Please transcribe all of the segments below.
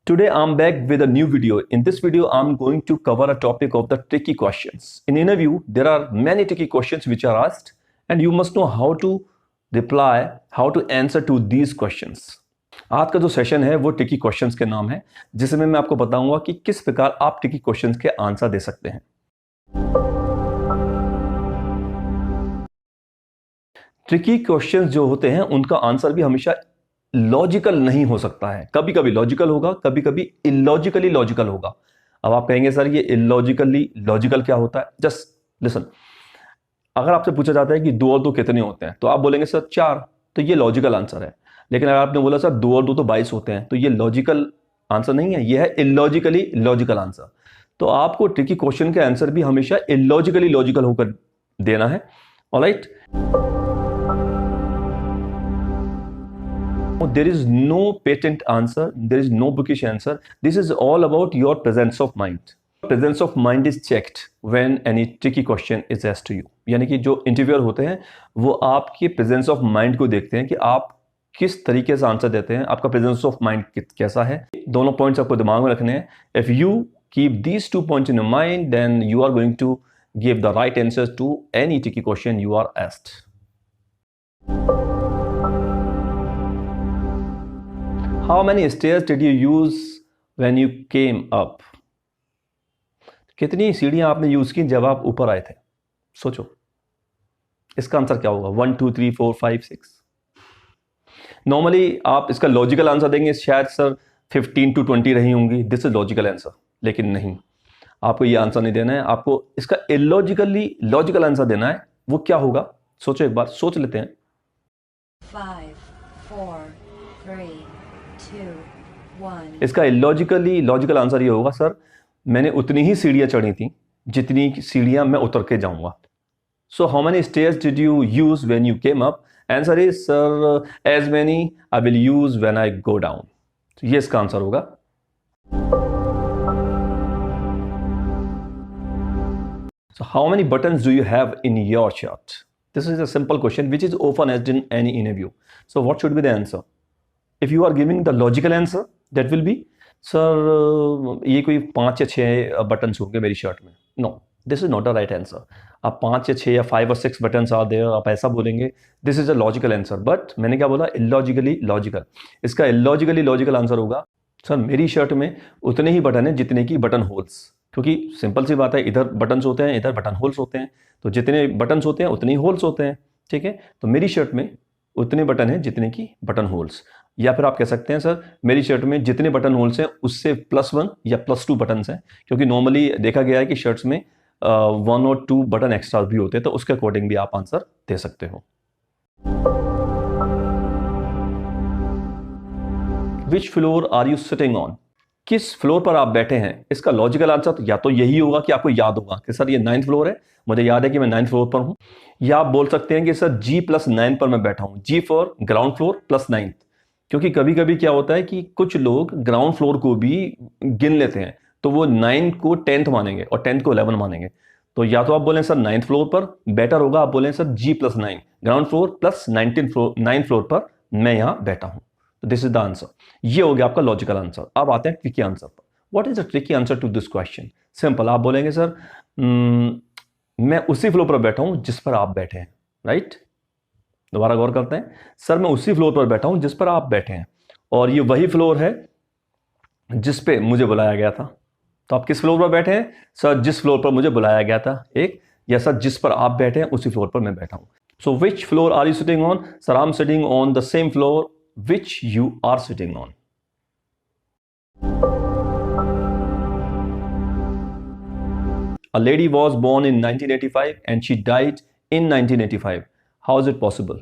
Today I'm back with a new video. In this video, I'm going to cover a topic of the tricky questions. In interview, there are many tricky questions which are asked and you must know how to reply, how to answer to these questions. आज का जो session है वो tricky questions के नाम है, जिसमें मैं आपको बताऊंगा कि किस प्रकार आप ट्रिकी क्वेश्चंस के आंसर दे सकते हैं। ट्रिकी क्वेश्चंस जो होते हैं उनका आंसर भी हमेशा लॉजिकल नहीं हो सकता है। कभी कभी लॉजिकल होगा, कभी कभी इलॉजिकली लॉजिकल होगा। अब आप कहेंगे सर ये इलॉजिकली लॉजिकल क्या होता है? Just listen. अगर आपसे पूछा जाता है कि 2 और 2 कितने होते हैं तो आप बोलेंगे सर 4, तो ये लॉजिकल आंसर है। लेकिन अगर आपने बोला सर 2 और 2 तो 22 होते हैं, तो ये लॉजिकल आंसर नहीं है, ये है इलॉजिकली लॉजिकल आंसर। तो आपको ट्रिकी क्वेश्चन के आंसर भी हमेशा इलॉजिकली लॉजिकल होकर देना है। Alright, there is no patent answer, there is no bookish answer. This is all about your presence of mind. Presence of mind is checked when any tricky question is asked to you. यानी कि जो interviewer होते हैं वो आपके presence of mind को देखते हैं कि आप किस तरीके से आंसर देते हैं, आपका प्रेजेंस ऑफ माइंड कैसा है। दोनों पॉइंट्स आपको दिमाग में रखने हैं। If you keep these 2 points in your mind, then you are going to give the right answers to any tricky question you are asked. How many stairs did you use when you came up? कितनी सीढ़ियां आपने use की जब आप ऊपर आए थे? सोचो, इसका आंसर क्या होगा? 1 2 3 4 5 6। नॉर्मली आप इसका लॉजिकल आंसर देंगे, शायद सर 15 to 20 रही होंगी, दिस इज लॉजिकल आंसर। लेकिन नहीं, आपको ये आंसर नहीं देना है, आपको इसका इलॉजिकली लॉजिकल आंसर देना है। वो क्या होगा? सोचो, एक बार सोच लेते हैं। 5 4 3 2 1। इसका इलॉजिकली लॉजिकल आंसर ये होगा, सर मैंने उतनी ही सीढ़ियां चढ़ी थी जितनी सीढ़ियां मैं उतर के जाऊंगा। So how many stairs did you use when you came up? Answer is sir as many I will use when I go down. तो ये इसका आंसर होगा। So how many buttons do you have in your shirt? This is a simple question which is often asked in any interview. So what should be the answer? If you are giving the logical answer, that will be, sir, ये कोई 5 या 6 buttons होंगे मेरी shirt में। No, this is not the right answer. आप 5 या 6 या 5 or 6 buttons are there, आप ऐसा बोलेंगे, this is a logical answer. But मैंने क्या बोला? Illogically logical. इसका illogically logical answer होगा, सर मेरी शर्ट में उतने ही बटन हैं जितने की बटन होल्स। क्योंकि सिंपल सी बात है, इधर बटन्स होते हैं, इधर बटन होल्स होते हैं, तो जितने बटन्स होते हैं उतने ही होल्स होते हैं। ठीक है, तो मेरी शर्ट में उतने बटन हैं जितने की बटन होल्स। या फिर आप कह सकते हैं सर मेरी शर्ट में जितने बटन होल्स हैं उससे +1 या +2 बटन्स हैं, क्योंकि नॉर्मली देखा गया है कि शर्ट्स में 1 और 2 बटन एक्स्ट्रा भी होते हैं, तो उसके अकॉर्डिंग भी आप आंसर दे सकते हो। Which floor are you sitting on? किस फ्लोर पर आप बैठे हैं? इसका लॉजिकल आंसर तो या तो यही होगा कि आपको याद होगा कि सर ये 9th फ्लोर है, मुझे याद है कि मैं 9th फ्लोर पर हूं। या आप बोल सकते हैं कि सर G+9 पर मैं बैठा हूं, G फॉर ग्राउंड फ्लोर +9। क्योंकि कभी कभी क्या होता है कि कुछ लोग ग्राउंड फ्लोर को भी गिन लेते हैं, तो वो 9 को 10th मानेंगे और 10th को 11 मानेंगे। तो या तो आप बोलें सर 9th फ्लोर पर, बेटर होगा आप बोलें sir G+9 ground floor plus 9th floor पर मैं यहां बैठा हूं। तो दिस इज द आंसर। ये हो गया आपका लॉजिकल आंसर। अब आते हैं ट्रिकी आंसर पर। What is the tricky answer to this question? Simple, आप बोलेंगे सर मैं उसी फ्लोर पर बैठा हूं जिस पर आप बैठे हैं। राइट, दोबारा गौर करते हैं। सर मैं उसी फ्लोर पर बैठा हूं जिस पर आप बैठे हैं, और ये वही फ्लोर है जिस पे मुझे बुलाया गया था। तो आप किस फ्लोर पर बैठे हैं? सर जिस फ्लोर पर मुझे बुलाया गया था, एक, या सर जिस पर आप बैठे हैं उसी फ्लोर पर मैं बैठा हूं। So which floor are you sitting on? Sir I am sitting on the same floor which you are sitting on. A lady was born in 1985 and she died in 1985. How is it possible?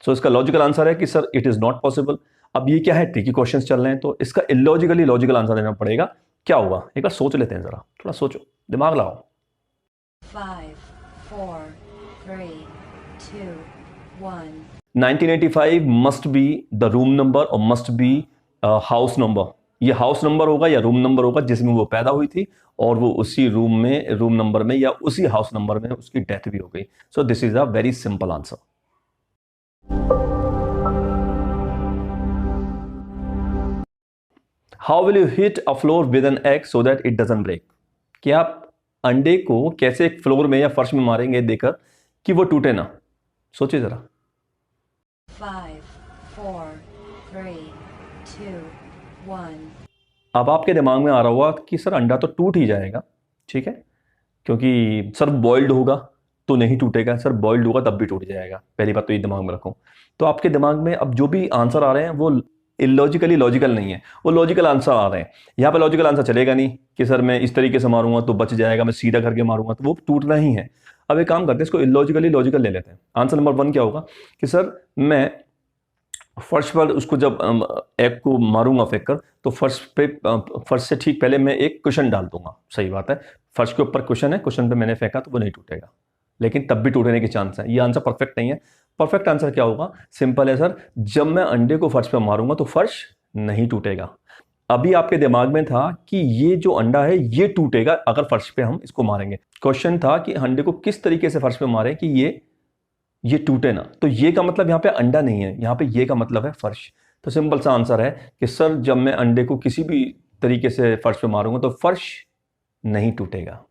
So इसका logical answer है कि sir it is not possible. अब ये क्या है, tricky questions चल रहे हैं, तो इसका इलॉजिकली लॉजिकल आंसर देना पड़ेगा। क्या होगा? एक बार सोच लेते हैं, जरा थोड़ा सोचो, दिमाग लगाओ। 5 4 3 2 1। 1985 must be the room number और मस्ट बी हाउस नंबर। ये हाउस नंबर होगा या रूम नंबर होगा जिसमें वो पैदा हुई थी, और वो उसी रूम नंबर में या उसी हाउस नंबर में उसकी डेथ भी हो गई। So this is a very simple answer. How will you hit a floor with an egg so that it doesn't break? कि आप अंडे को कैसे एक फ्लोर में या फर्श में मारेंगे देकर कि वो टूटे ना। सोचिए जरा। 5, 4, 3, 2, 1. अब आपके दिमाग में आ रहा होगा कि सर अंडा तो टूट ही जाएगा, ठीक है, क्योंकि सर बॉइल्ड होगा तो नहीं टूटेगा, सर बॉइल्ड होगा तब भी टूट जाएगा। पहली बात तो ये दिमाग में रखो। तो आपके दिमाग में अब जो भी आंसर आ रहे हैं वो इलॉजिकली लॉजिकल नहीं है, वो लॉजिकल आंसर आ रहे हैं। यहाँ पे लॉजिकल आंसर चलेगा नहीं कि सर मैं इस तरीके से मारूंगा तो बच जाएगा, मैं सीधा करके मारूंगा तो वो टूटना ही है। अब एक काम करते हैं, इसको इलॉजिकली लॉजिकल ले लेते हैं। आंसर नंबर 1 क्या होगा कि सर मैं फर्श पर उसको जब एग को मारूंगा फेंक कर तो फर्श से ठीक पहले मैं एक कुशन डाल दूंगा। सही बात है, फर्श के ऊपर कुशन है, कुशन पे मैंने फेंका तो वो नहीं टूटेगा, लेकिन तब भी टूटने के चांस है। ये आंसर परफेक्ट नहीं है। परफेक्ट आंसर क्या होगा? सिंपल है सर, जब मैं अंडे को फर्श पे मारूंगा तो फर्श नहीं टूटेगा। अभी आपके दिमाग में था कि ये जो अंडा है ये टूटेगा अगर फर्श पे हम इसको मारेंगे। क्वेश्चन था कि अंडे को किस तरीके से फर्श पे मारें कि ये टूटे ना। तो ये का मतलब यहाँ पे अंडा नहीं है, यहाँ पे ये का मतलब है फर्श। तो सिंपल सा आंसर है कि सर जब मैं अंडे को किसी भी तरीके से फर्श पे मारूंगा तो फर्श नहीं टूटेगा।